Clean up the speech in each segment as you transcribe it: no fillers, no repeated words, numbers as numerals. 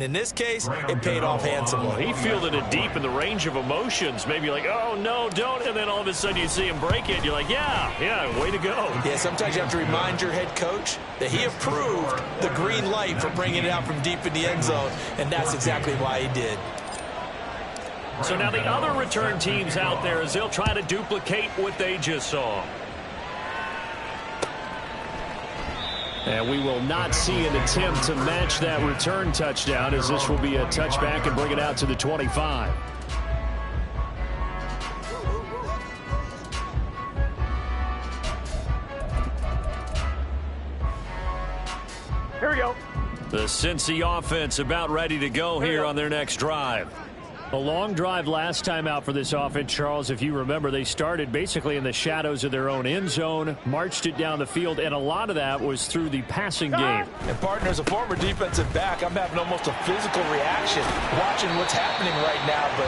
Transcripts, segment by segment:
In this case, it paid off handsomely. He fielded it deep in the range of emotions. Maybe like, oh, no, don't. And then all of a sudden you see him break it. You're like, yeah, way to go. Yeah, sometimes you have to remind your head coach that he approved the green light for bringing it out from deep in the end zone, and that's exactly why he did. So now the other return teams out there as they'll try to duplicate what they just saw. And we will not see an attempt to match that return touchdown, as this will be a touchback and bring it out to the 25. Here we go. The Cincy offense about ready to go here on their next drive. A long drive last time out for this offense, Charles. If you remember, they started basically in the shadows of their own end zone, marched it down the field, and a lot of that was through the passing game. And partner, as a former defensive back, I'm having almost a physical reaction watching what's happening right now. But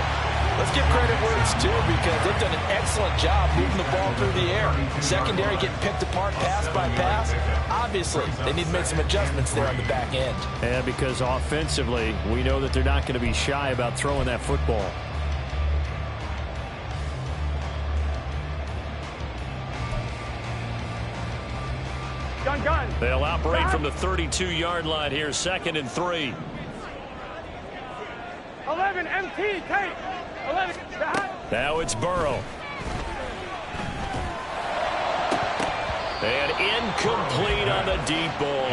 let's give credit where it's due, because they've done an excellent job moving the ball through the air. Secondary getting picked apart pass by pass. Obviously, they need to make some adjustments there on the back end. And because offensively, we know that they're not going to be shy about throwing that football. Gun. They'll operate from the 32-yard line here, 2nd and 3. 11 MT, take 11. Now it's Burrow. And incomplete on the deep ball.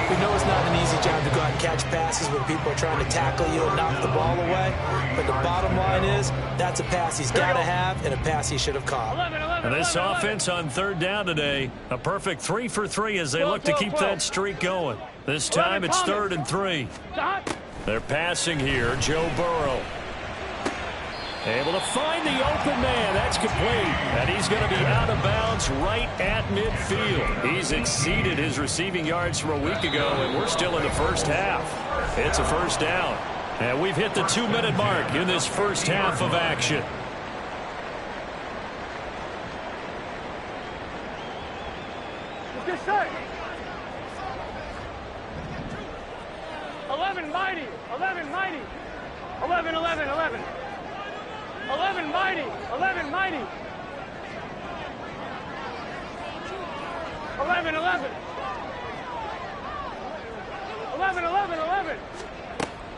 We know it's not an easy job to go out and catch passes when people are trying to tackle you and knock the ball away. But the bottom line is, that's a pass he's got to have and a pass he should have caught. And this offense on 3rd down today, a perfect 3 for 3 as they look to keep that streak going. This time it's 3rd and 3. They're passing here. Joe Burrow. Able to find the open man. That's complete. And he's going to be out of bounds right at midfield. He's exceeded his receiving yards from a week ago, and we're still in the first half. It's a first down. And we've hit the 2-minute mark in this first half of action. Good set. 11 mighty. 11 mighty. 11. 11 mighty. 11 mighty. 11. 11.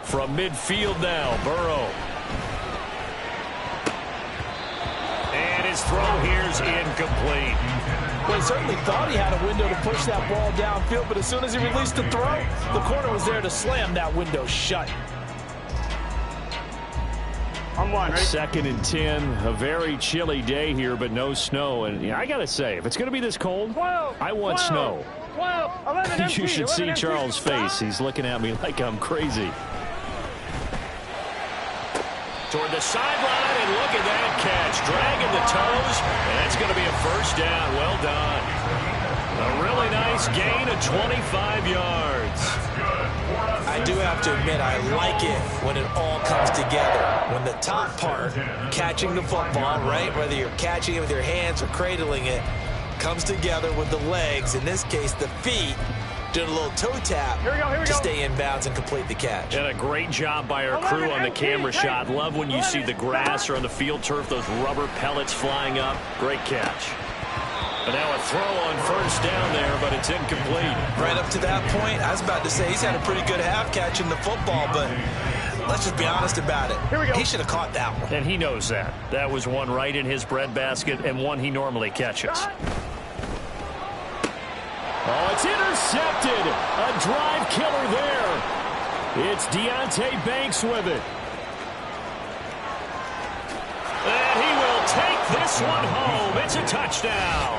From midfield now, Burrow. And his throw here's incomplete. Well, he certainly thought he had a window to push that ball downfield, but as soon as he released the throw, the corner was there to slam that window shut. On 1, ready? 2nd and 10, a very chilly day here, but no snow. And I got to say, if it's going to be this cold, 12, I want 12, snow. 12, 11 You should see 11 Charles' face. He's looking at me like I'm crazy. Toward the sideline, and look at that catch. Dragging the toes, and that's going to be a first down. Well done. A really nice gain of 25 yards. I do have to admit, I like it when it all comes together. When the top part, catching the football, right, whether you're catching it with your hands or cradling it, comes together with the legs, in this case the feet, doing a little toe tap to stay in bounds and complete the catch. And a great job by our crew on the camera shot. Love when you see the grass or on the field turf, those rubber pellets flying up. Great catch. But now a throw on first down there, but it's incomplete. Right up to that point, I was about to say he's had a pretty good half catching the football, but let's just be honest about it. He should have caught that one. And he knows that. That was one right in his breadbasket and one he normally catches. Oh, it's intercepted. A drive killer there. It's Deonte Banks with it. And he will take this one home. It's a touchdown.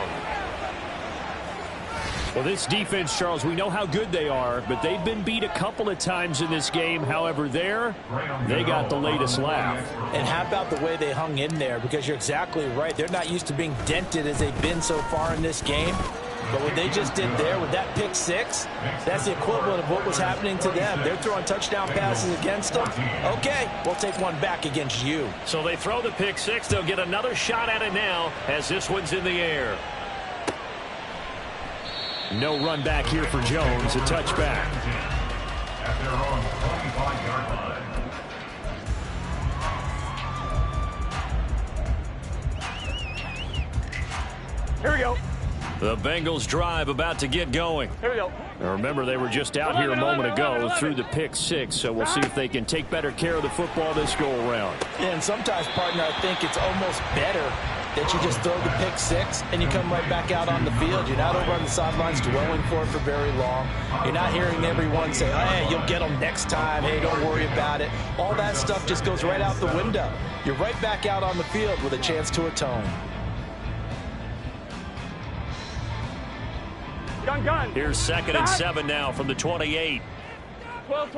Well, this defense, Charles, we know how good they are, but they've been beat a couple of times in this game. However, they got the latest laugh. And how about the way they hung in there? Because you're exactly right. They're not used to being dented as they've been so far in this game. But what they just did there with that pick six, that's the equivalent of what was happening to them. They're throwing touchdown passes against them. Okay, we'll take one back against you. So they throw the pick six. They'll get another shot at it now as this one's in the air. No run back here for Jones. A touchback. go. The Bengals drive about to get going. Here we go. Now remember, they were just out here a moment ago through the pick six, so we'll see if they can take better care of the football this go-around. And sometimes, partner, I think it's almost better that you just throw the pick six and you come right back out on the field. You're not over on the sidelines dwelling for it for very long. You're not hearing everyone say, hey, you'll get them next time. Hey, don't worry about it. All that stuff just goes right out the window. You're right back out on the field with a chance to atone. Gun. Here's 2nd and 7 now from the 28. 12.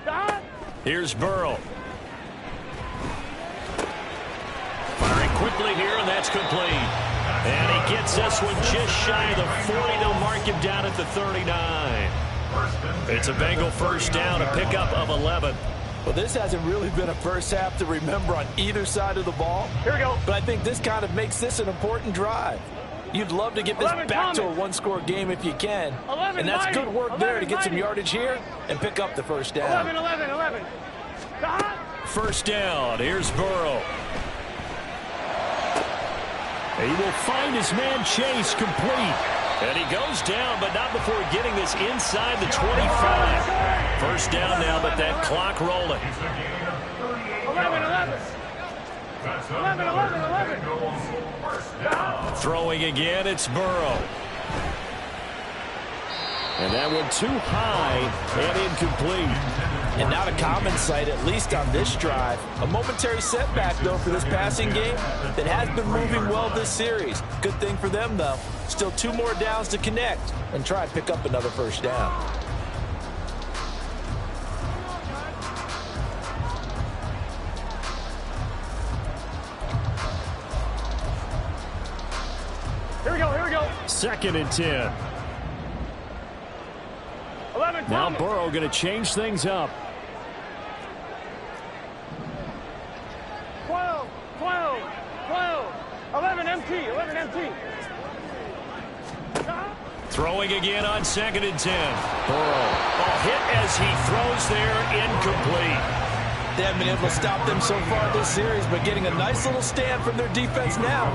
Stop. Here's Burrow. Firing quickly here, and that's complete. And he gets this one just shy of the 40. They'll mark him down at the 39. It's a Bengal first down, a pickup of 11. Well, this hasn't really been a first half to remember on either side of the ball. Here we go. But I think this kind of makes this an important drive. You'd love to get this back to a one-score game if you can. And that's good work there to get some yardage here and pick up the first down. 11. Stop. First down. Here's Burrow. He will find his man Chase complete. And he goes down, but not before getting this inside the 25. First down now, but that clock rolling. 11. Throwing again, it's Burrow. And that one too high and incomplete. And not a common sight, at least on this drive. A momentary setback, though, for this passing game that has been moving well this series. Good thing for them, though. Still 2 more downs to connect and try and pick up another first down. Here we go. 2nd and 10. 11. Now Burrow going to change things up. 12. 11 empty. Stop. Throwing again on 2nd and 10. Burrow. A hit as he throws there, incomplete. They haven't been able to stop them so far this series, but getting a nice little stand from their defense now.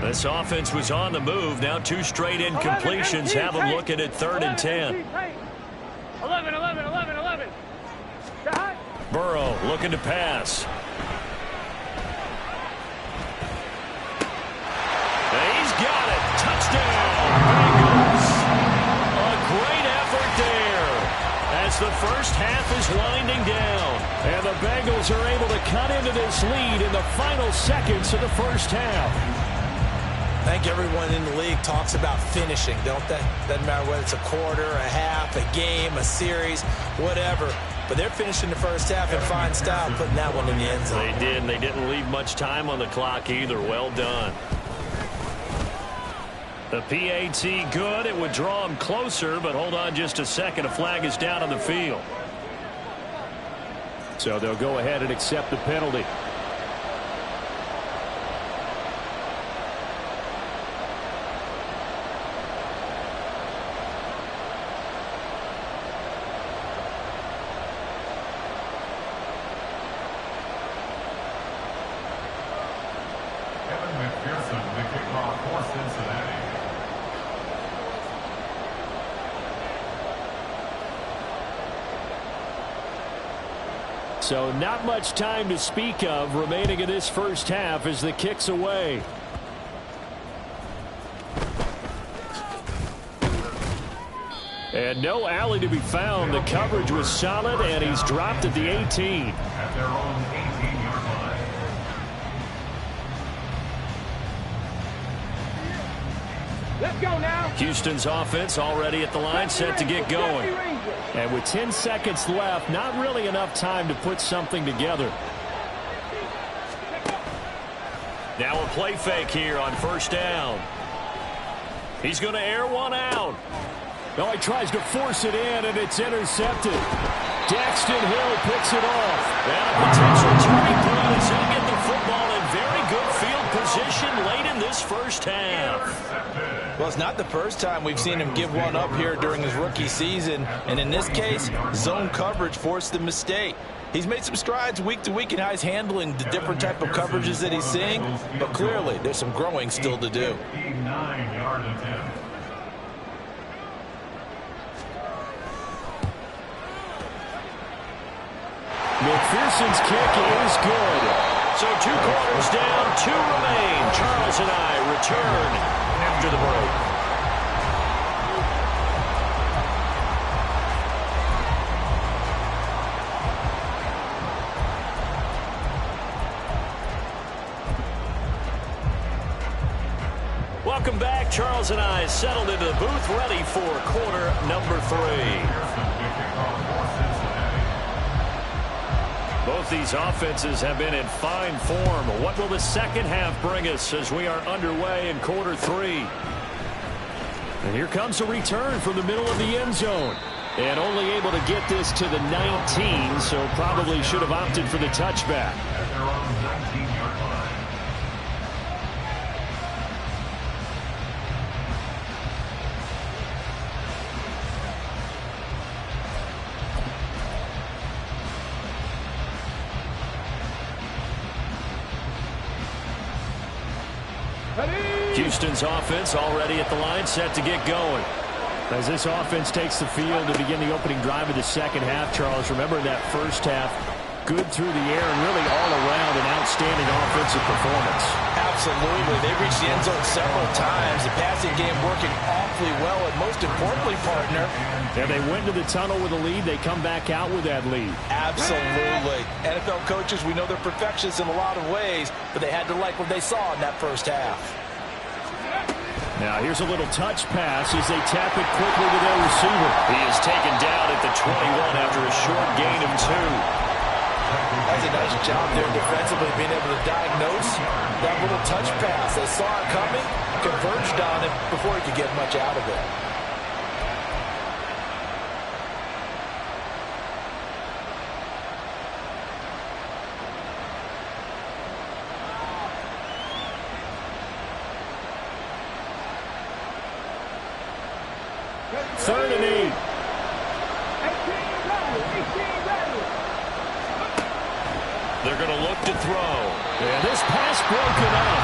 This offense was on the move. Now 2 straight incompletions have them looking at 3rd and 10. 11. Stop. Burrow looking to pass. He's got it. Touchdown, Bengals. A great effort there as the first half is winding down. And the Bengals are able to cut into this lead in the final seconds of the first half. I think everyone in the league talks about finishing, don't they? Doesn't matter whether it's a quarter, a half, a game, a series, whatever. But they're finishing the first half in fine style, putting that one in the end zone. They did, and they didn't leave much time on the clock either. Well done. The PAT good. It would draw them closer, but hold on just a second. A flag is down on the field. So they'll go ahead and accept the penalty. So not much time to speak of remaining in this first half as the kick's away. And no alley to be found. The coverage was solid, and he's dropped at the 18. At their own 18-yard line. Let's go now. Houston's offense already at the line, set to get going. And with 10 seconds left, not really enough time to put something together. Now a play fake here on first down. He's going to air one out. No, he tries to force it in, and it's intercepted. Daxton Hill picks it off. And a potential turning point as he'll get the football in very good field position late in this first half. Well, it's not the first time we've seen him give one up here during his rookie season. And in this case, zone coverage forced the mistake. He's made some strides week to week in how he's handling the different type of coverages that he's seeing. But clearly, there's some growing still to do. 9-yard attempt. McPherson's kick is good. So 2 quarters down, 2 remain. Charles and I return after the break. Welcome back. Charles and I settled into the booth, ready for quarter number 3. Both these offenses have been in fine form. What will the second half bring us as we are underway in quarter 3? And here comes a return from the middle of the end zone. And only able to get this to the 19, so probably should have opted for the touchback. At their own 19-yard line. Houston's offense already at the line, set to get going. As this offense takes the field to begin the opening drive of the second half, Charles, remember that first half, good through the air and really all around an outstanding offensive performance. Absolutely. They reached the end zone several times. The passing game working awfully well, and most importantly, partner. And they went to the tunnel with a lead. They come back out with that lead. Absolutely. NFL coaches, we know they're perfectionists in a lot of ways, but they had to like what they saw in that first half. Now here's a little touch pass as they tap it quickly to their receiver. He is taken down at the 21 after a short gain of 2. That's a nice job there defensively, being able to diagnose that little touch pass. They saw it coming, converged on it before he could get much out of it. Third and 8. They're going to look to throw. And this pass broken up.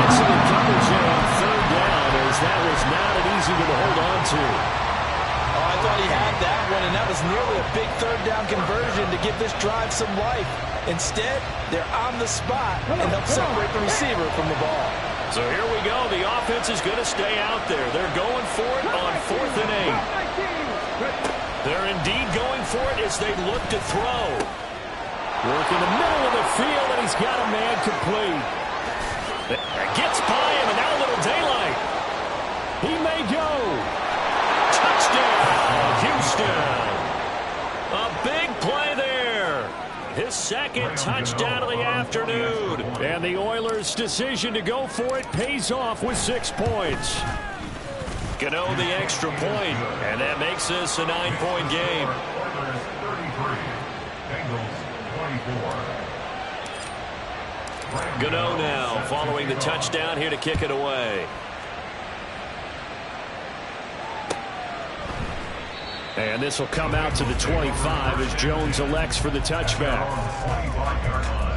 Excellent coverage there on third down, as that was not an easy one to hold on to. Oh, I thought he had that one, and that was nearly a big third down conversion to give this drive some life. Instead, they're on the spot and help separate the receiver from the ball. So here we go. The offense is going to stay out there. They're going for it on 4th and 8. They're indeed going for it as they look to throw. Work in the middle of the field, and he's got a man complete. Gets by him, and now a little daylight. He may go. Touchdown, Houston. A big play there. His second touchdown of the afternoon. And the Oilers' decision to go for it pays off with 6 points. Gano the extra point, and that makes this a 9-point game. Oilers 33, Bengals 24. Gano now following the touchdown here to kick it away. And this will come out to the 25 as Jones elects for the touchback. 25-yard line.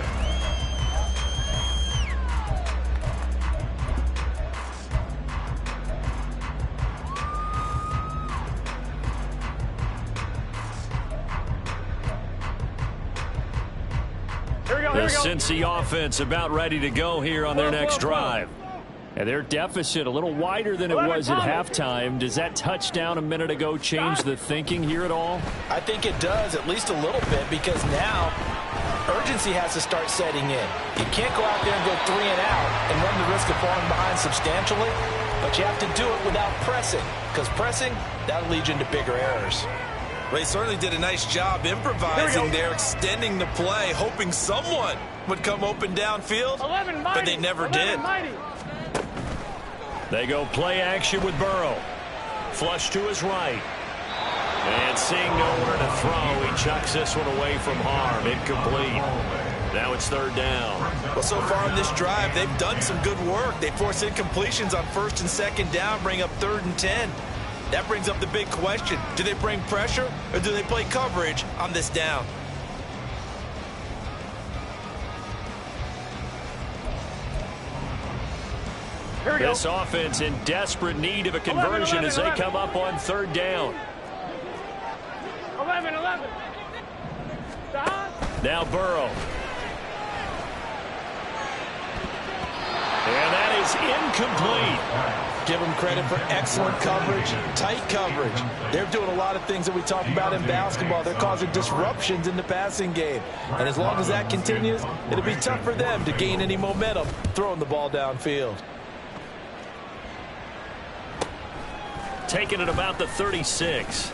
The Cincy offense about ready to go here on their next drive. And their deficit a little wider than it was at halftime. Does that touchdown a minute ago change the thinking here at all? I think it does, at least a little bit, because now urgency has to start setting in. You can't go out there and go 3 and out and run the risk of falling behind substantially, but you have to do it without pressing, because pressing, that'll lead you into bigger errors. Well, he certainly did a nice job improvising there, extending the play, hoping someone would come open downfield, but they never did. They go play action with Burrow. Flush to his right. And seeing nowhere to throw, he chucks this one away from harm. Incomplete. Now it's third down. Well, so far in this drive, they've done some good work. They force incompletions on first and second down, bring up 3rd and 10. That brings up the big question. Do they bring pressure or do they play coverage on this down? This offense in desperate need of a conversion as they come up on third down. 11. Now Burrow. And that is incomplete. Give them credit for excellent coverage, tight coverage. They're doing a lot of things that we talk about in basketball. They're causing disruptions in the passing game. And as long as that continues, it'll be tough for them to gain any momentum throwing the ball downfield. Taking it about the 36.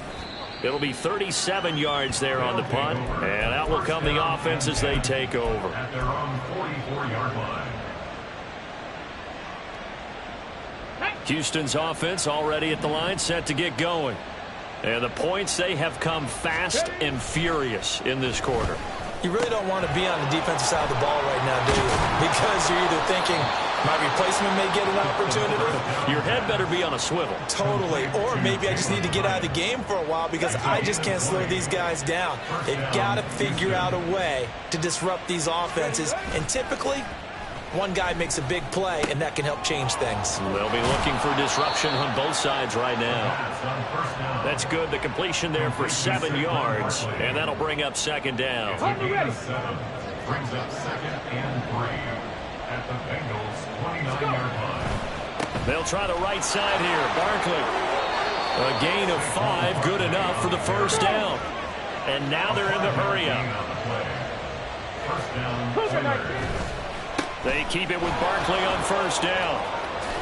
It'll be 37 yards there on the punt. And out will come the offense as they take over. At their own 44-yard line. Houston's offense already at the line, set to get going. And the points, they have come fast and furious in this quarter. You really don't want to be on the defensive side of the ball right now, do you? Because you're either thinking, my replacement may get an opportunity. Your head better be on a swivel. Totally. Or maybe I just need to get out of the game for a while because I just can't slow these guys down. They've got to figure out a way to disrupt these offenses. And typically, one guy makes a big play, and that can help change things. They'll be looking for disruption on both sides right now. That's good. The completion there for 7 yards, and that'll bring up second down. Brings up 2nd and 3 at the Bengals 29-yard line. They'll try the right side here. Barkley. A gain of 5, good enough for the first down. And now they're in the hurry-up. First down. They keep it with Barkley on first down.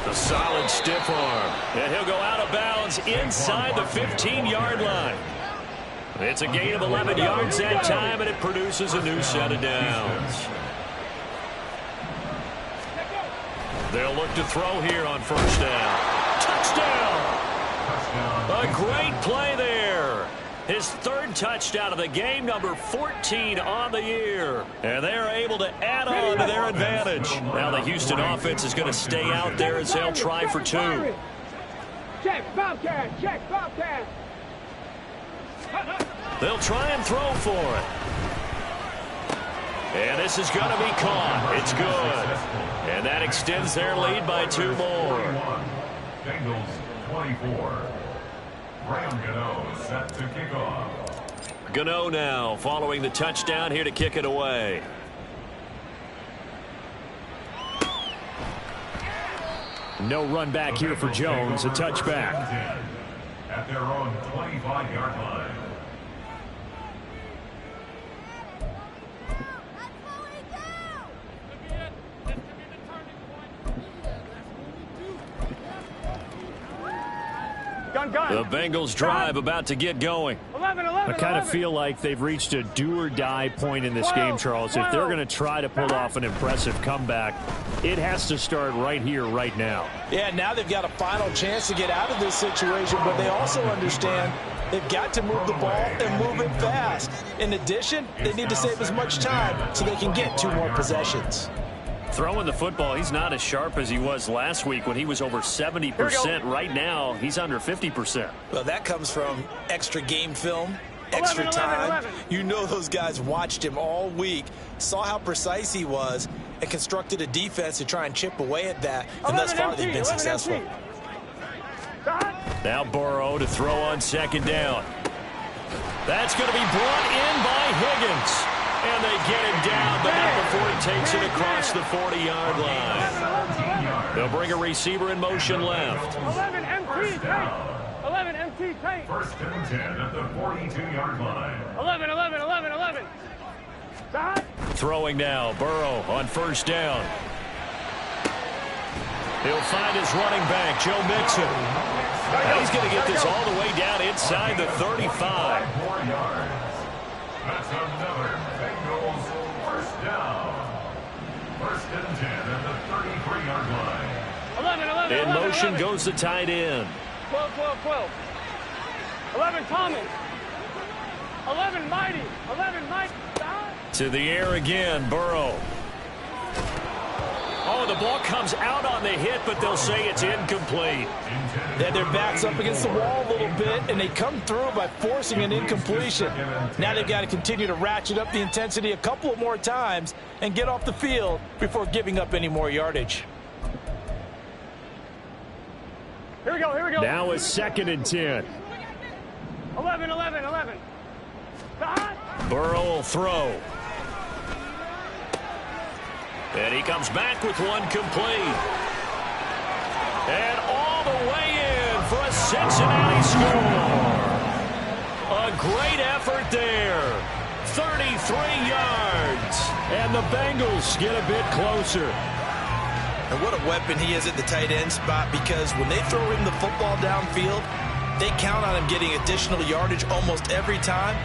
The solid stiff arm. And he'll go out of bounds inside the 15-yard line. It's a gain of 11 yards that time, and it produces a new set of downs. They'll look to throw here on first down. Touchdown! A great play there. His 3rd touchdown of the game, number 14 on the year. And they're able to add on to their advantage. Now the Houston offense is going to stay out there as they'll try for 2. Check, Bobcat, check, Bobcat. They'll try and throw for it. And this is going to be caught. It's good. And that extends their lead by 2 more. Bengals 24. Graham Gano set to kick off. Gano now following the touchdown here to kick it away. No run back here for Jones. A touchback. At their own 25-yard line. The Bengals drive about to get going. 11. I kind of feel like they've reached a do-or-die point in this game, Charles. If they're going to try to pull off an impressive comeback, it has to start right here, right now. Yeah, now they've got a final chance to get out of this situation, but they also understand they've got to move the ball and move it fast. In addition, they need to save as much time so they can get 2 more possessions. Throwing the football, he's not as sharp as he was last week when he was over 70%. Right now, he's under 50%. Well, that comes from extra game film, extra time. You know those guys watched him all week, saw how precise he was, and constructed a defense to try and chip away at that. And thus far, they've been successful. Now Burrow to throw on second down. That's going to be brought in by Higgins. And they get him down, but not before he takes it across the 40-yard line. They'll bring a receiver in motion left. 11 MT tape. 11 MT tape. First and 10 at the 42-yard line. 11. Throwing now, Burrow on first down. He'll find his running back, Joe Mixon. And he's going to get this all the way down inside the 35. 4 yards. That's another Bengals first down. First and 10 at the 33-yard line. 11. In motion goes the tight end. 12. 11 Thomas. 11 Mighty. 11 Mighty. To the air again, Burrow. Oh, the ball comes out on the hit, but they'll say it's incomplete. They had their backs up against the wall a little bit, and they come through by forcing an incompletion. Now they've got to continue to ratchet up the intensity a couple of more times and get off the field before giving up any more yardage. Here we go, here we go. Now it's 2nd and 10. 11, 11, 11. Burrow will throw. And he comes back with one complete. And all the way in for a Cincinnati score. A great effort there. 33 yards. And the Bengals get a bit closer. And what a weapon he is at the tight end spot, because when they throw him the football downfield, they count on him getting additional yardage almost every time.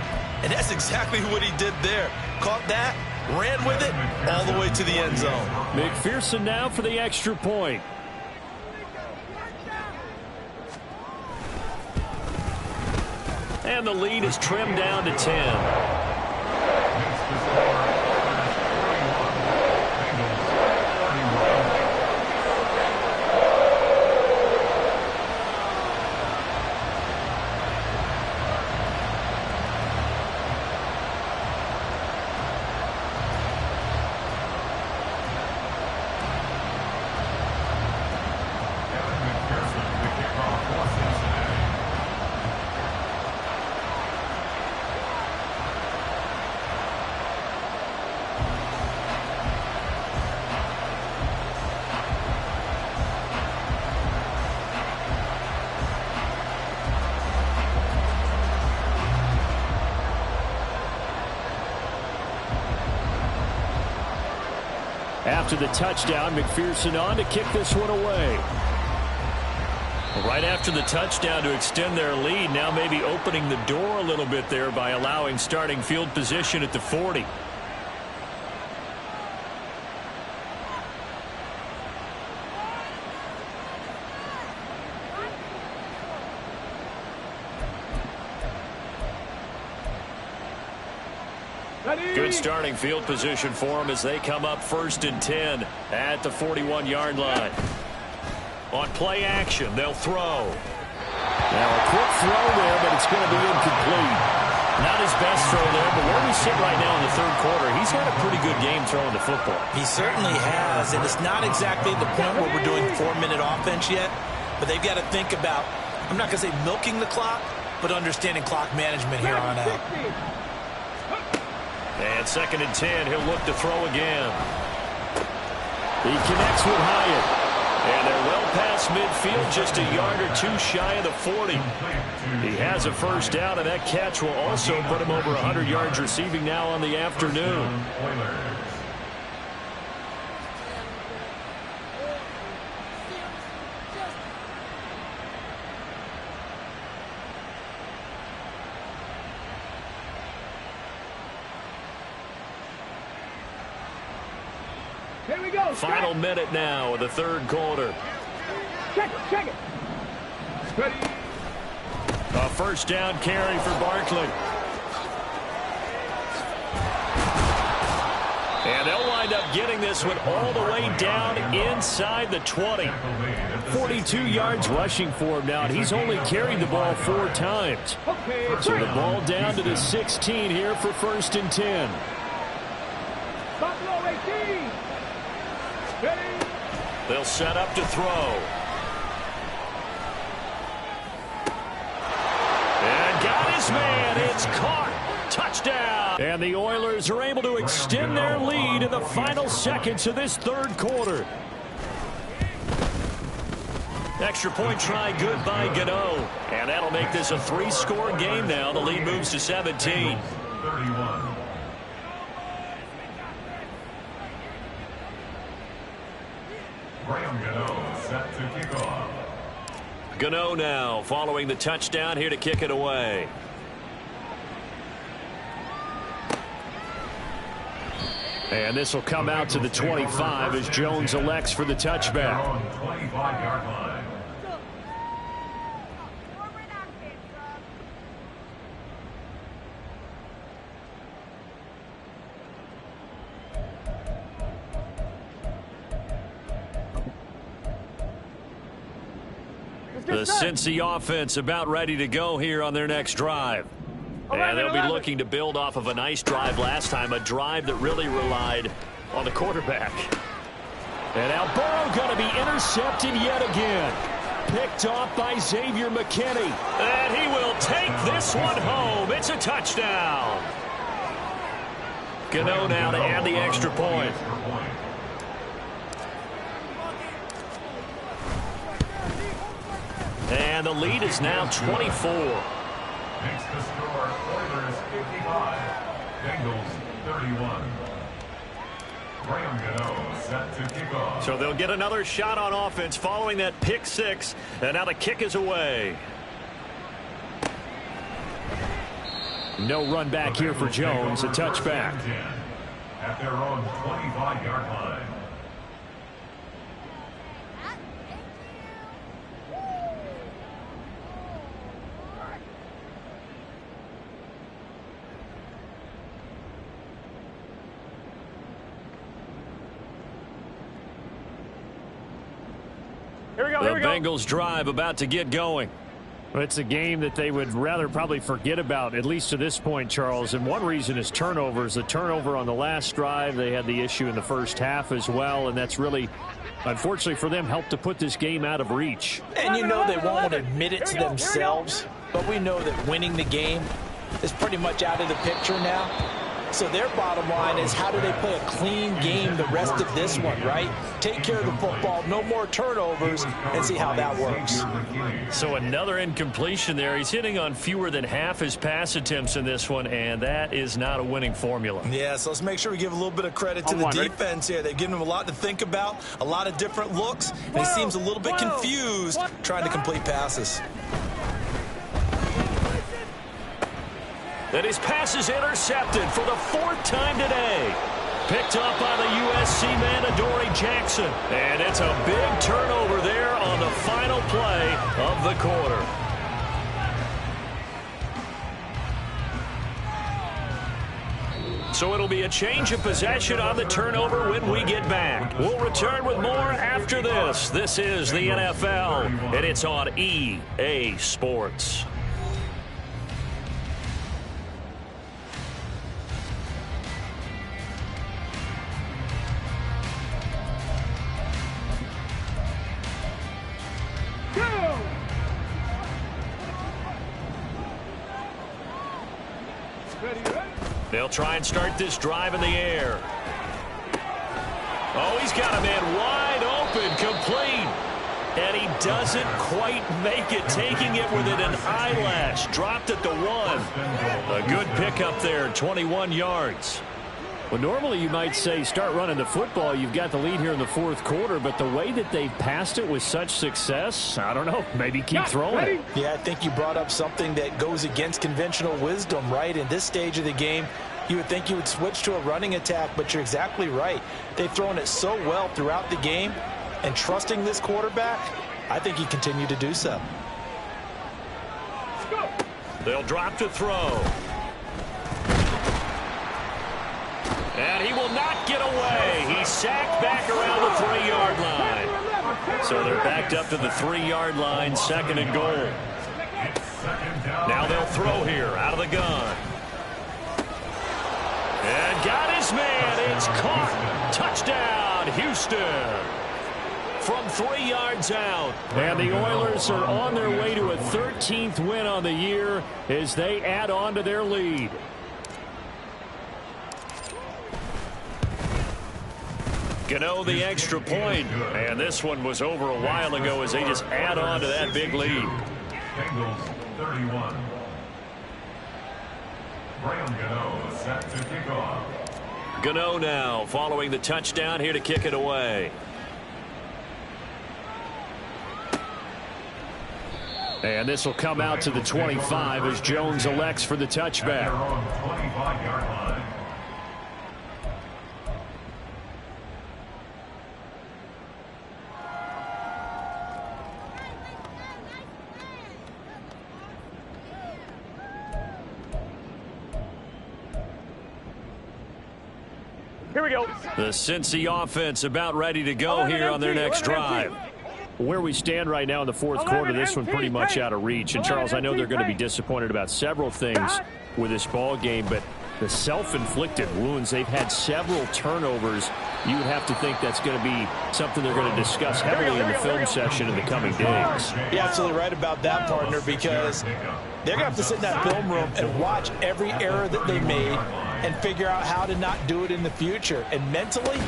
And that's exactly what he did there. Caught that, ran with it, all the way to the end zone. McPherson now for the extra point. And the lead is trimmed down to 10. After the touchdown, McPherson on to kick this one away. Right after the touchdown to extend their lead, now maybe opening the door a little bit there by allowing starting field position at the 40. Good starting field position for them as they come up 1st and 10 at the 41-yard line. On play action, they'll throw. Now a quick throw there, but it's going to be incomplete. Not his best throw there, but where we sit right now in the 3rd quarter, he's had a pretty good game throwing the football. He certainly has, and it's not exactly the point where we're doing 4-minute offense yet, but they've got to think about, I'm not going to say milking the clock, but understanding clock management here on out. And 2nd and 10, he'll look to throw again. He connects with Hyatt. And they're well past midfield, just a yard or two shy of the 40. He has a first down, and that catch will also put him over 100 yards receiving now on the afternoon. Here we go. Final minute now of the 3rd quarter. Check it. Ready. A first down carry for Barkley. And they'll wind up getting this one all the way down inside the 20. 42 yards rushing for him now, and he's only carried the ball 4 times. So the ball down to the 16 here for 1st and 10. Buffalo 18. Ready. They'll set up to throw. And got his man. It's caught. Touchdown. And the Oilers are able to extend their lead in the final seconds of this 3rd quarter. Extra point try good by Gano. And that'll make this a 3-score game now. The lead moves to 17. 31. Gano set to kick off. Gano now following the touchdown here to kick it away. And this will come out to the 25 as Jones elects for the touchback. 25-yard line. The Cincy offense about ready to go here on their next drive. And they'll be looking to build off of a nice drive last time, a drive that really relied on the quarterback. And now Burrow going to be intercepted yet again. Picked off by Xavier McKinney. And he will take this one home. It's a touchdown. Gano now to add the extra point. And the lead is now 24. Makes the score Oilers 55, Bengals 31. Graham Gano set to kick off. So they'll get another shot on offense following that pick six. And now the kick is away. No run back here for Jones. A touchback. At their own 25-yard line. The Bengals drive about to get going. It's a game that they would rather probably forget about, at least to this point, Charles. And one reason is turnovers. The turnover on the last drive, they had the issue in the first half as well. And that's really, unfortunately for them, helped to put this game out of reach. And you know they won't admit it to themselves, but we know that winning the game is pretty much out of the picture now. So their bottom line is, how do they play a clean game the rest of this one, right? Take care of the football, no more turnovers, and see how that works. So another incompletion there. He's hitting on fewer than half his pass attempts in this one, and that is not a winning formula. Yeah, so let's make sure we give a little bit of credit to the defense here. They've given him a lot to think about, a lot of different looks, and he seems a little bit confused trying to complete passes. And his pass is intercepted for the fourth time today. Picked up by the USC man, Adoree Jackson. And it's a big turnover there on the final play of the quarter. So it'll be a change of possession on the turnover when we get back. We'll return with more after this. This is the NFL, and it's on EA Sports. They'll try and start this drive in the air. Oh, he's got a man wide open, complete. And he doesn't quite make it, taking it within an eyelash. Dropped at the one. A good pickup there, 21 yards. Well, normally you might say start running the football. You've got the lead here in the fourth quarter, but the way that they've passed it with such success, I don't know, maybe keep throwing it. Yeah, I think you brought up something that goes against conventional wisdom, right? In this stage of the game, you would think you would switch to a running attack, but you're exactly right. They've thrown it so well throughout the game, and trusting this quarterback, I think he continued to do so. They'll drop to throw. And he will not get away. He's sacked back around the 3-yard line. So they're backed up to the 3-yard line, 2nd and goal. Now they'll throw here out of the gun. And got his man. It's caught. Touchdown, Houston. From 3 yards out. And the Oilers are on their way to a 13th win on the year as they add on to their lead. Gano the extra point, and this one was over a while ago as they just add on to that big lead. Bengals 31. Graham Gano set to kick off. Gano now following the touchdown here to kick it away. And this will come out to the 25 as Jones elects for the touchback. At their own 25-yard line. Here we go. The Cincy offense about ready to go here on their next drive. where we stand right now in the fourth quarter, this one pretty much out of reach. And, Charles, I know they're going to be disappointed about several things with this ball game, but the self-inflicted wounds, they've had several turnovers. You would have to think that's going to be something they're going to discuss heavily in the film session in the coming days. You're absolutely right about that, partner, because they're going to have to sit in that film room and watch every error that they made and figure out how to not do it in the future. And mentally,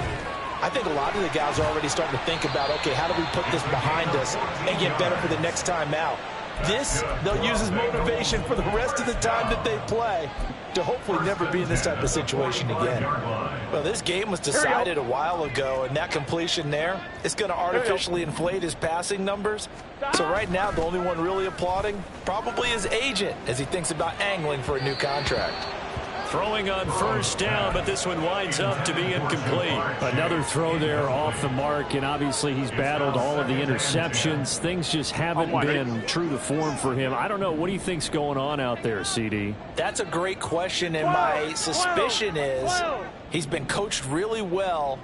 I think a lot of the guys are already starting to think about, okay, how do we put this behind us and get better for the next time out? This, they'll use as motivation for the rest of the time that they play to hopefully never be in this type of situation again. Well, this game was decided a while ago, and that completion there is going to artificially inflate his passing numbers. So right now, the only one really applauding probably his agent as he thinks about angling for a new contract. Throwing on first down, but this one winds up to be incomplete. Another throw there off the mark, and obviously he's battled all of the interceptions. Things just haven't been true to form for him. I don't know. What do you think's going on out there, CD? That's a great question, and my suspicion is he's been coached really well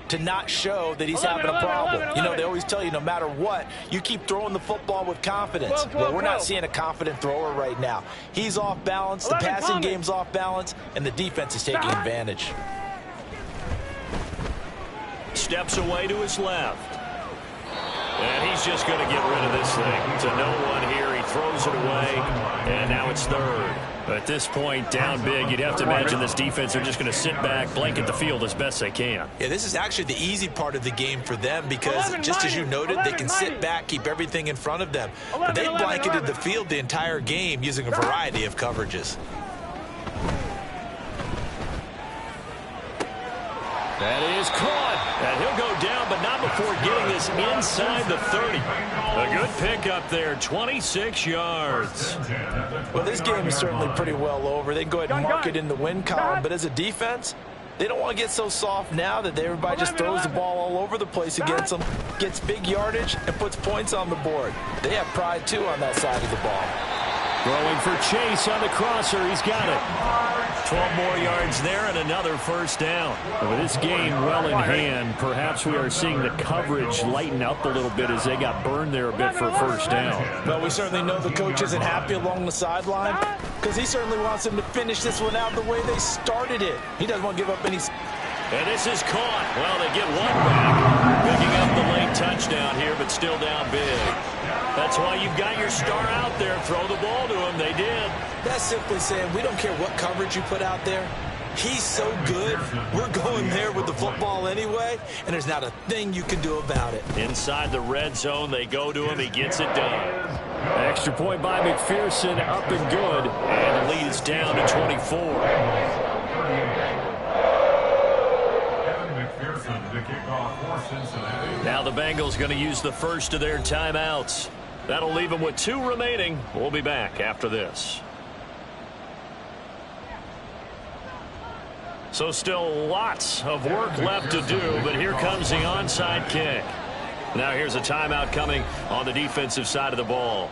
to not show that he's having a problem. You know, they always tell you no matter what, you keep throwing the football with confidence. Well, we're not seeing a confident thrower right now. He's off balance, the passing game's off balance, and the defense is taking advantage. Steps away to his left. And he's just going to get rid of this thing. To no one here, he throws it away, and now it's third. At this point, down big, you'd have to imagine this defense are just going to sit back, blanket the field as best they can. Yeah, this is actually the easy part of the game for them because, just as you noted, they can sit back, keep everything in front of them. But they blanketed the field the entire game using a variety of coverages. That is caught. And he'll go down, but not before getting this inside the 30. A good pickup there, 26 yards. Well, this game is certainly pretty well over. They can go ahead and mark it in the win column, but as a defense, they don't want to get so soft now that everybody just throws the ball all over the place against them, gets big yardage, and puts points on the board. They have pride, too, on that side of the ball. Throwing for Chase on the crosser. He's got it. 12 more yards there and another first down. With this game well in hand, perhaps we are seeing the coverage lighten up a little bit as they got burned there a bit for a first down. Well, we certainly know the coach isn't happy along the sideline because he certainly wants them to finish this one out the way they started it. He doesn't want to give up any. And this is caught. Well, they get one back. Picking up the late touchdown here, but still down big. That's why you've got your star out there. Throw the ball to him. They did. That's simply saying we don't care what coverage you put out there. He's so good. We're going there with the football anyway, and there's not a thing you can do about it. Inside the red zone, they go to him. He gets it done. Extra point by McPherson, up and good. And the lead is down to 24. Now the Bengals going to use the first of their timeouts. That'll leave them with 2 remaining. We'll be back after this. So still lots of work left to do, but here comes the onside kick. Now here's a timeout coming on the defensive side of the ball.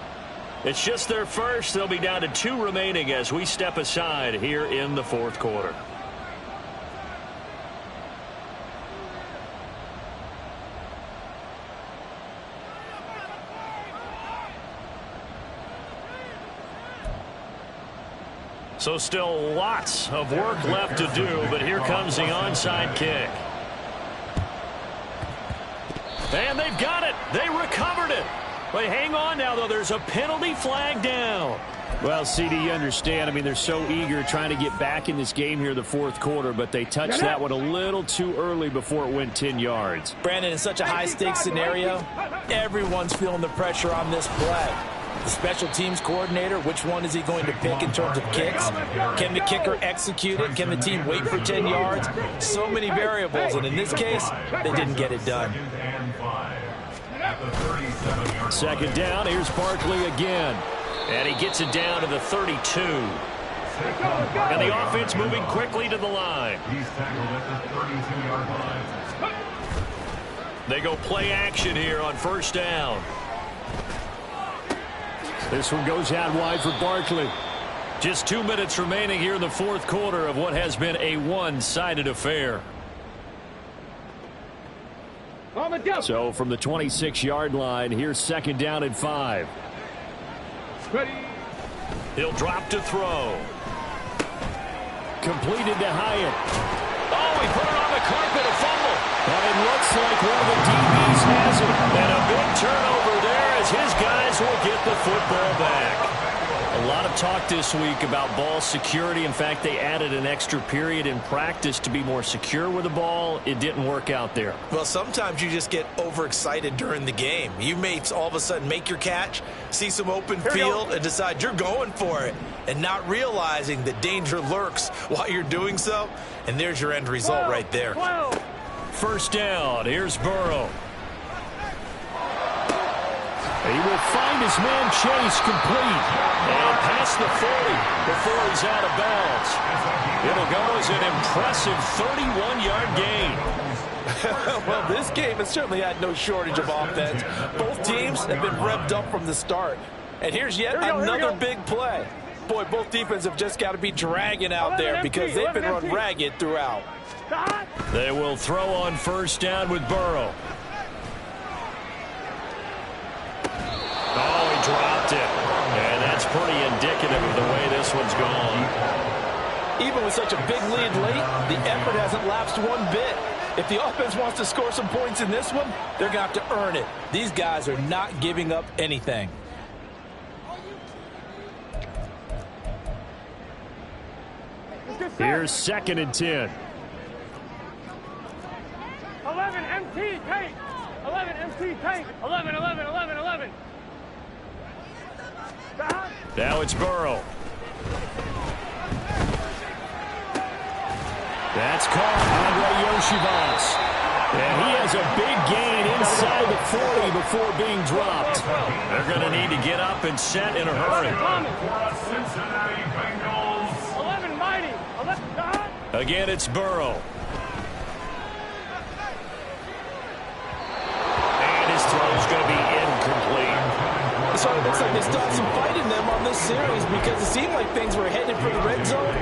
It's just their first. They'll be down to 2 remaining as we step aside here in the fourth quarter. So still lots of work left to do, but here comes the onside kick. And they've got it. They recovered it. They hang on now, though. There's a penalty flag down. Well, CD, you understand. I mean, they're so eager trying to get back in this game here in the fourth quarter, but they touched that one a little too early before it went 10 yards. Brandon, in such a high-stakes scenario, everyone's feeling the pressure on this play. The special teams coordinator, which one is he going to pick in terms of kicks? Can the kicker execute it? Can the team wait for 10 yards? So many variables, and in this case, they didn't get it done. Second down, here's Barkley again. And he gets it down to the 32. And the offense moving quickly to the line. He's tackled at the 32-yard line. They go play action here on first down. This one goes out wide for Barkley. Just 2 minutes remaining here in the fourth quarter of what has been a one-sided affair. On the jump. So from the 26-yard line, here's 2nd down and 5. Ready. He'll drop to throw. Completed to Hyatt. Oh, he put it on the carpet, a fumble. And it looks like one of the DBs has it. And a big turnover there as his guys will get the football back. A lot of talk this week about ball security. In fact, they added an extra period in practice to be more secure with the ball. It didn't work out there. Well, sometimes you just get overexcited during the game. You may all of a sudden make your catch, see some open field, and decide you're going for it, and not realizing the danger lurks while you're doing so. And there's your end result right there. 12. 1st down. Here's Burrow. He will find his man Chase complete. And past the 40 before he's out of bounds. It'll go as an impressive 31-yard gain. Well, this game has certainly had no shortage of offense. Both teams have been revved up from the start. And here's yet another big play. Boy, both defenses have just got to be dragging out there because they've been run ragged throughout. They will throw on 1st down with Burrow. Oh, he dropped it. And that's pretty indicative of the way this one's gone. Even with such a big lead late, the effort hasn't lapsed one bit. If the offense wants to score some points in this one, they're going to have to earn it. These guys are not giving up anything. Here's 2nd and 10. 11 MT tank. 11 MT tank. 11, 11, 11, 11. Now it's Burrow. That's caught. Andre Yoshivas. And he has a big gain inside the 40 before being dropped. They're going to need to get up and set in a hurry. Cincinnati Bengals. 11 mighty. 11. Again, it's Burrow. And his throw is going to be incomplete. So it looks like they stopped some fight in them on this series because it seemed like things were headed for the red zone.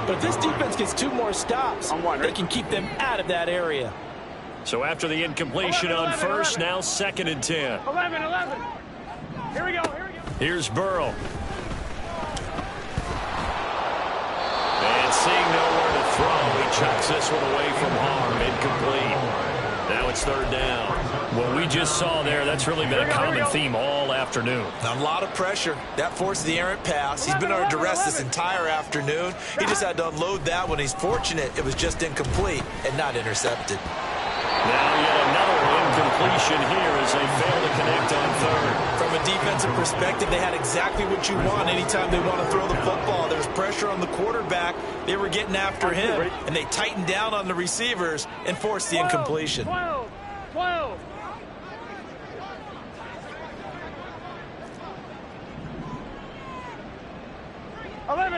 But if this defense gets 2 more stops, they can keep them out of that area. So after the incompletion 11, on 1st, 11. now 2nd and 10. 11, 11. Here we go, here we go. Here's Burrow. And seeing nowhere to throw, he chucks this one away from harm, incomplete. Now it's 3rd down. What we just saw there, that's really been a common theme all afternoon. A lot of pressure. That forced the errant pass. He's been under duress this entire afternoon. He just had to unload that one. He's fortunate it was just incomplete and not intercepted. Now yet another incompletion here as they fail to connect on 3rd. From a defensive perspective, they had exactly what you want anytime they want to throw the football. There was pressure on the quarterback. They were getting after him, and they tightened down on the receivers and forced the incompletion. 12, 12.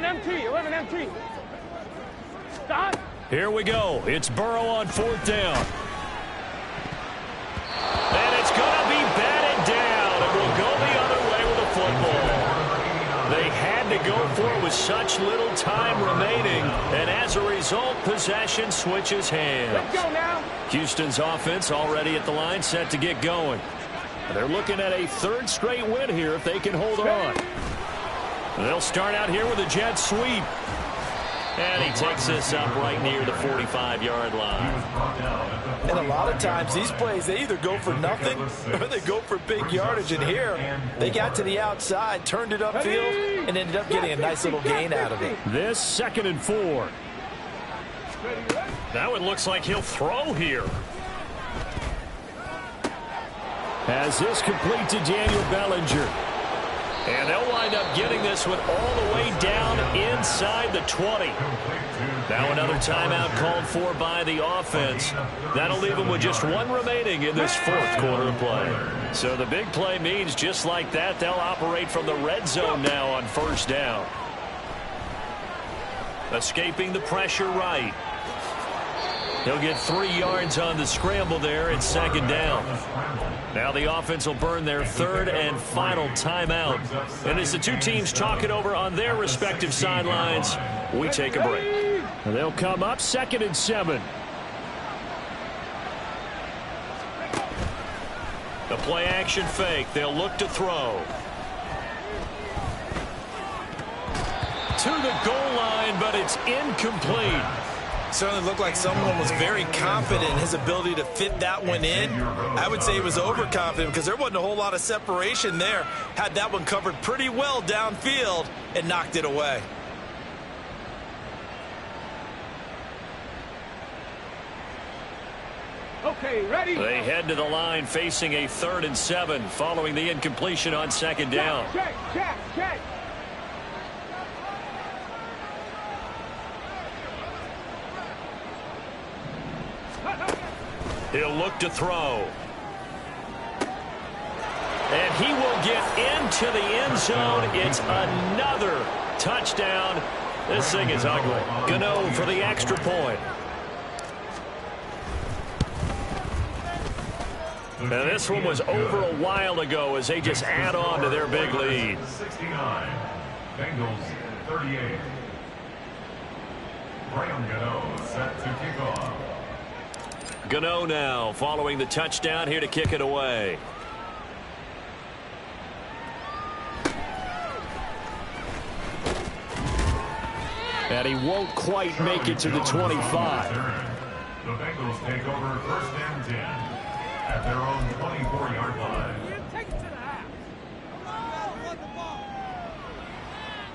MT, 11 MT. Stop. Here we go. It's Burrow on 4th down. And it's going to be batted down. It will go the other way with the football. They had to go for it with such little time remaining. And as a result, possession switches hands. Let's go now. Houston's offense already at the line, set to get going. They're looking at a 3rd straight win here if they can hold on. They'll start out here with a jet sweep. And he takes this up right near the 45-yard line. And a lot of times these plays, they either go for nothing or they go for big yardage. And here, they got to the outside, turned it upfield, and ended up getting a nice little gain out of it. This 2nd and 4. Now it looks like he'll throw here. Has this complete to Daniel Bellinger. And they'll wind up getting this one all the way down inside the 20. Now another timeout called for by the offense. That'll leave them with just 1 remaining in this 4th quarter of play. So the big play means just like that, they'll operate from the red zone now on 1st down. Escaping the pressure right. He'll get 3 yards on the scramble there at 2nd down. Now the offense will burn their 3rd and final timeout. And as the two teams talk it over on their respective sidelines, we take a break. They'll come up 2nd and 7. The play action fake. They'll look to throw. To the goal line, but it's incomplete. Certainly looked like someone was very confident in his ability to fit that one in. I would say he was overconfident because there wasn't a whole lot of separation there. Had that one covered pretty well downfield and knocked it away. Okay, ready? They head to the line facing a 3rd and 7 following the incompletion on 2nd down. Check. He'll look to throw. And he will get into the end zone. It's another touchdown. This thing is ugly. Gano for the extra point. And this one was over a while ago as they just add on to their big lead. 69. Bengals 38. Graham Gano set to kick off. Gano now following the touchdown here to kick it away. And he won't quite make it to the 25. The Bengals take over 1st and 10 at their own 24-yard line.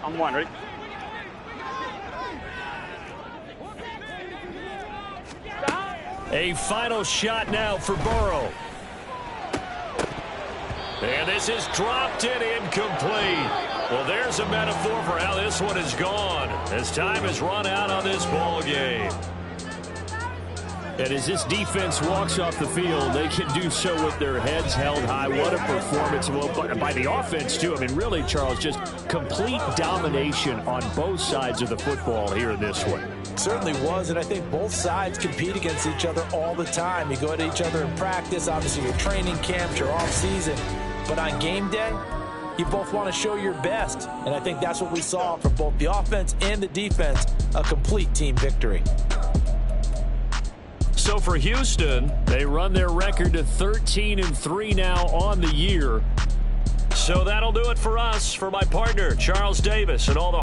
I'm one, ready? A final shot now for Burrow. And this is dropped in incomplete. Well, there's a metaphor for how this one is gone as time has run out on this ball game. And as this defense walks off the field, they can do so with their heads held high. What a performance. Well, by the offense, too. I mean, really, Charles, just complete domination on both sides of the football here in this one. Certainly was, and I think both sides compete against each other all the time. You go at each other in practice, obviously your training camps, your off-season. But on game day, you both want to show your best. And I think that's what we saw from both the offense and the defense, a complete team victory. So for Houston, they run their record to 13-3 now on the year. So that'll do it for us. For my partner, Charles Davis, and all the